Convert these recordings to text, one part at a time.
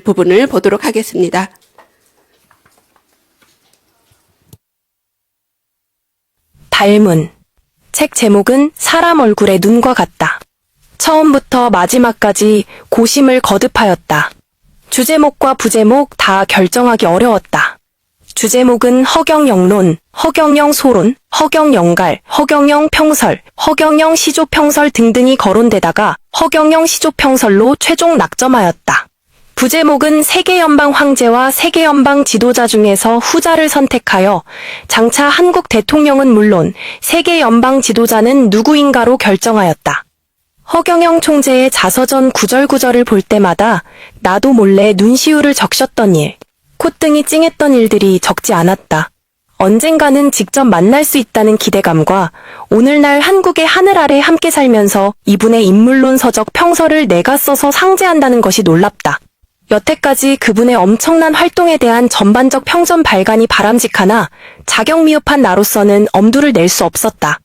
부분을 보도록 하겠습니다. 달문. 책 제목은 사람 얼굴의 눈과 같다. 처음부터 마지막까지 고심을 거듭하였다. 주제목과 부제목 다 결정하기 어려웠다. 주제목은 허경영론, 허경영 소론, 허경영갈, 허경영 평설, 허경영 시조평설 등등이 거론되다가 허경영 시조평설로 최종 낙점하였다. 부제목은 세계연방 황제와 세계연방 지도자 중에서 후자를 선택하여 장차 한국 대통령은 물론 세계연방 지도자는 누구인가로 결정하였다. 허경영 총재의 자서전 구절구절을 볼 때마다 나도 몰래 눈시울을 적셨던 일, 콧등이 찡했던 일들이 적지 않았다. 언젠가는 직접 만날 수 있다는 기대감과 오늘날 한국의 하늘 아래 함께 살면서 이분의 인물론 서적 평서를 내가 써서 상제한다는 것이 놀랍다. 여태까지 그분의 엄청난 활동에 대한 전반적 평전 발간이 바람직하나 자격미흡한 나로서는 엄두를 낼 수 없었다.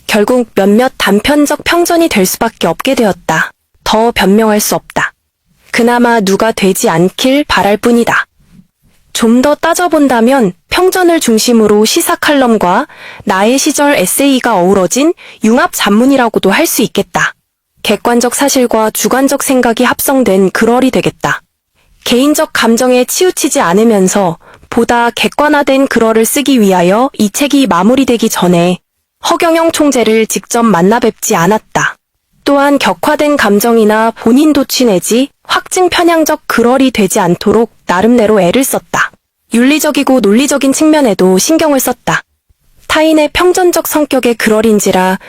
결국 몇몇 단편적 평전이 될 수밖에 없게 되었다. 더 변명할 수 없다. 그나마 누가 되지 않길 바랄 뿐이다. 좀 더 따져본다면 평전을 중심으로 시사 칼럼과 나의 시절 에세이가 어우러진 융합 잡문이라고도 할 수 있겠다. 객관적 사실과 주관적 생각이 합성된 글얼이 되겠다. 개인적 감정에 치우치지 않으면서 보다 객관화된 글얼을 쓰기 위하여 이 책이 마무리되기 전에 허경영 총재를 직접 만나 뵙지 않았다. 또한 격화된 감정이나 본인 도취 내지 확증 편향적 글얼이 되지 않도록 나름대로 애를 썼다. 윤리적이고 논리적인 측면에도 신경을 썼다. 타인의 평전적 성격의 글얼인지라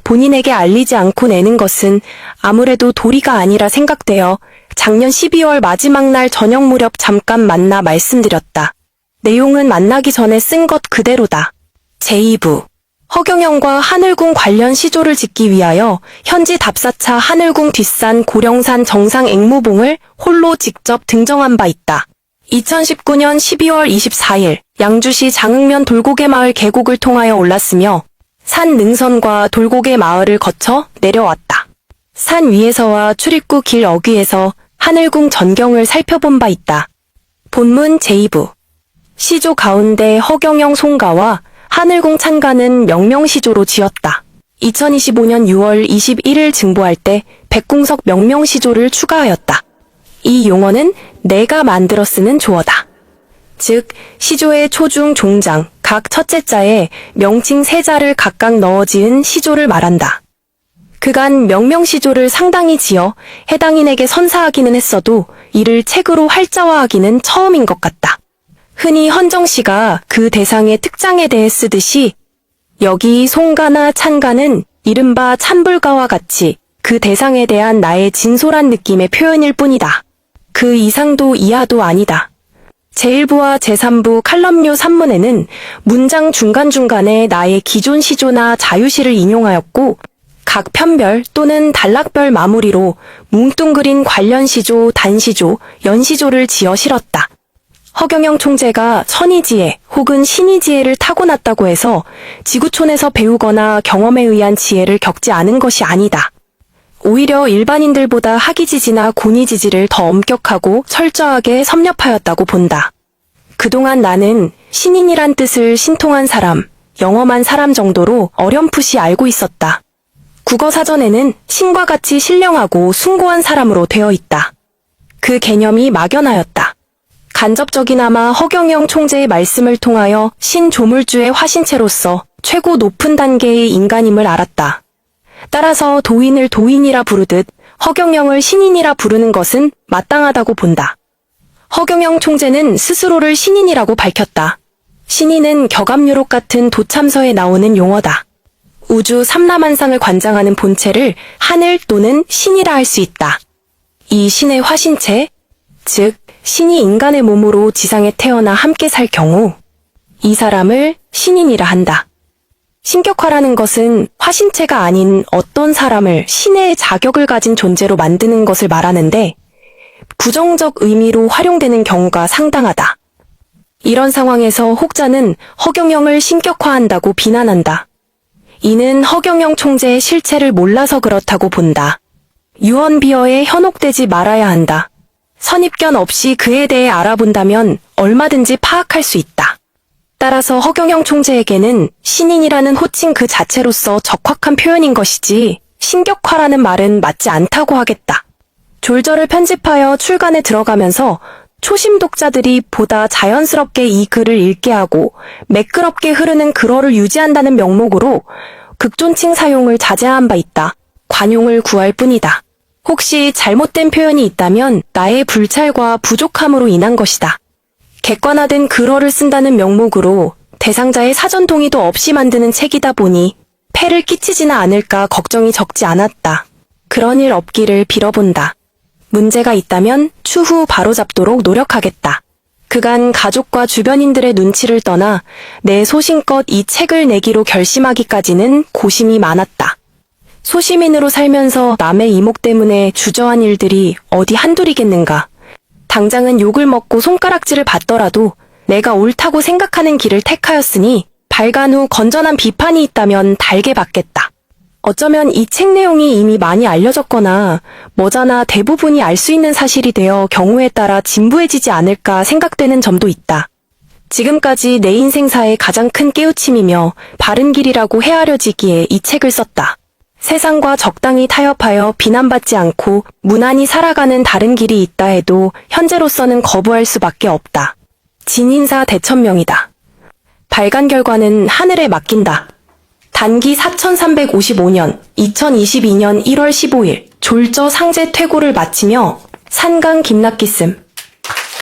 본인에게 알리지 않고 내는 것은 아무래도 도리가 아니라 생각되어 작년 12월 마지막 날 저녁 무렵 잠깐 만나 말씀드렸다. 내용은 만나기 전에 쓴 것 그대로다. 제2부. 허경영과 하늘궁 관련 시조를 짓기 위하여 현지 답사차 하늘궁 뒷산 고령산 정상 앵무봉을 홀로 직접 등정한 바 있다. 2019년 12월 24일 양주시 장흥면 돌고개 마을 계곡을 통하여 올랐으며 산 능선과 돌고개 마을을 거쳐 내려왔다. 산 위에서와 출입구 길 어귀에서 하늘궁 전경을 살펴본 바 있다. 본문 제2부. 시조 가운데 허경영 송가와 하늘궁 찬가는 명명시조로 지었다. 2025년 6월 21일 증보할 때 백궁석 명명시조를 추가하였다. 이 용어는 내가 만들어 쓰는 조어다. 즉, 시조의 초중 종장, 각 첫째 자에 명칭 세 자를 각각 넣어 지은 시조를 말한다. 그간 명명시조를 상당히 지어 해당인에게 선사하기는 했어도 이를 책으로 활자화하기는 처음인 것 같다. 흔히 헌정씨가 그 대상의 특장에 대해 쓰듯이 여기 송가나 찬가는 이른바 찬불가와 같이 그 대상에 대한 나의 진솔한 느낌의 표현일 뿐이다. 그 이상도 이하도 아니다. 제1부와 제3부 칼럼류 산문에는 문장 중간중간에 나의 기존 시조나 자유시를 인용하였고 각 편별 또는 단락별 마무리로 뭉뚱그린 관련 시조, 단시조, 연시조를 지어 실었다. 허경영 총재가 천이지혜 혹은 신이지혜를 타고났다고 해서 지구촌에서 배우거나 경험에 의한 지혜를 겪지 않은 것이 아니다. 오히려 일반인들보다 학이지지나 고니지지를 더 엄격하고 철저하게 섭렵하였다고 본다. 그동안 나는 신인이란 뜻을 신통한 사람, 영험한 사람 정도로 어렴풋이 알고 있었다. 국어사전에는 신과 같이 신령하고 숭고한 사람으로 되어 있다. 그 개념이 막연하였다. 간접적이나마 허경영 총재의 말씀을 통하여 신조물주의 화신체로서 최고 높은 단계의 인간임을 알았다. 따라서 도인을 도인이라 부르듯 허경영을 신인이라 부르는 것은 마땅하다고 본다. 허경영 총재는 스스로를 신인이라고 밝혔다. 신인은 격암유록 같은 도참서에 나오는 용어다. 우주 삼라만상을 관장하는 본체를 하늘 또는 신이라 할 수 있다. 이 신의 화신체, 즉 신이 인간의 몸으로 지상에 태어나 함께 살 경우 이 사람을 신인이라 한다. 신격화라는 것은 화신체가 아닌 어떤 사람을 신의 자격을 가진 존재로 만드는 것을 말하는데 부정적 의미로 활용되는 경우가 상당하다. 이런 상황에서 혹자는 허경영을 신격화한다고 비난한다. 이는 허경영 총재의 실체를 몰라서 그렇다고 본다. 유언비어에 현혹되지 말아야 한다. 선입견 없이 그에 대해 알아본다면 얼마든지 파악할 수 있다. 따라서 허경영 총재에게는 신인이라는 호칭 그 자체로서 적확한 표현인 것이지 신격화라는 말은 맞지 않다고 하겠다. 졸저를 편집하여 출간에 들어가면서 초심 독자들이 보다 자연스럽게 이 글을 읽게 하고 매끄럽게 흐르는 글어를 유지한다는 명목으로 극존칭 사용을 자제한 바 있다. 관용을 구할 뿐이다. 혹시 잘못된 표현이 있다면 나의 불찰과 부족함으로 인한 것이다. 객관화된 글어를 쓴다는 명목으로 대상자의 사전 동의도 없이 만드는 책이다 보니 폐를 끼치지는 않을까 걱정이 적지 않았다. 그런 일 없기를 빌어본다. 문제가 있다면 추후 바로잡도록 노력하겠다. 그간 가족과 주변인들의 눈치를 떠나 내 소신껏 이 책을 내기로 결심하기까지는 고심이 많았다. 소시민으로 살면서 남의 이목 때문에 주저한 일들이 어디 한둘이겠는가. 당장은 욕을 먹고 손가락질을 받더라도 내가 옳다고 생각하는 길을 택하였으니 발간 후 건전한 비판이 있다면 달게 받겠다. 어쩌면 이 책 내용이 이미 많이 알려졌거나 머지않아 대부분이 알 수 있는 사실이 되어 경우에 따라 진부해지지 않을까 생각되는 점도 있다. 지금까지 내 인생사의 가장 큰 깨우침이며 바른 길이라고 헤아려지기에 이 책을 썼다. 세상과 적당히 타협하여 비난받지 않고 무난히 살아가는 다른 길이 있다 해도 현재로서는 거부할 수밖에 없다. 진인사 대천명이다. 발간 결과는 하늘에 맡긴다. 단기 4355년 2022년 1월 15일 졸저 상제 퇴고를 마치며 산강 김낙기씀